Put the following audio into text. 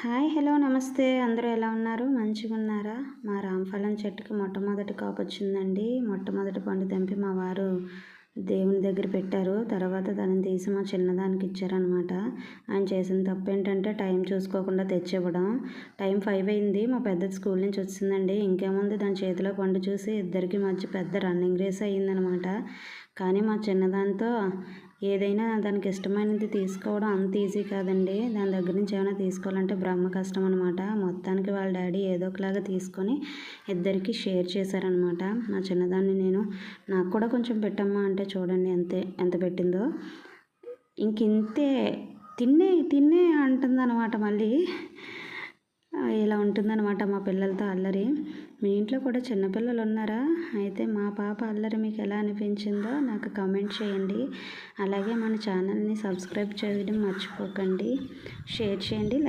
Hi hello నమస్తే అందరూ ఎలా ఉన్నారు మంచిగా ఉన్నారా? మా రామఫలం చెట్టుకి మొట్టమొదటి కాపొచ్చిందండి. మొట్టమొదటి పండు తెంపి మా వారు దేవుని దగ్గర పెట్టారు. తర్వాత దాన్ని తీసి మా చిన్నదానికి ఇచ్చారనమాట. ఆయన చేసిన తప్పేంటంటే టైం చూసుకోకుండా తెచ్చివ్వడం. టైం 5 అయింది. మా పెద్దది స్కూల్ నుంచి వచ్చిందండి. ఇంకేముంది దాని చేతిలో పండు చూసి ఇద్దరికి మధ్య పెద్ద రన్నింగ్ రేస్ అయ్యిందనమాట. కానీ మా చిన్నదానితో ఏదైనా దానికి ఇష్టమైనది తీసుకోవడం అంత ఈజీ కాదండి. దాని దగ్గర నుంచి ఏమైనా తీసుకోవాలంటే బ్రహ్మ కష్టం అనమాట. మొత్తానికి వాళ్ళ డాడీ ఏదో ఒకలాగా తీసుకొని ఇద్దరికి షేర్ చేశారనమాట. మా చిన్నదాన్ని నేను నాకు కూడా కొంచెం పెట్టమ్మా అంటే చూడండి ఎంత పెట్టిందో. ఇంతే తిన్నే తిన్నే అంటుందన్నమాట మళ్ళీ. ఇలా ఉంటుందన్నమాట మా పిల్లలతో అల్లరి. మీ ఇంట్లో కూడా చిన్నపిల్లలు ఉన్నారా? అయితే మా పాప అల్లరి మీకు ఎలా అనిపించిందో నాకు కామెంట్ చేయండి. అలాగే మన ఛానల్ని సబ్స్క్రైబ్ చేయడం మర్చిపోకండి. షేర్ చేయండి.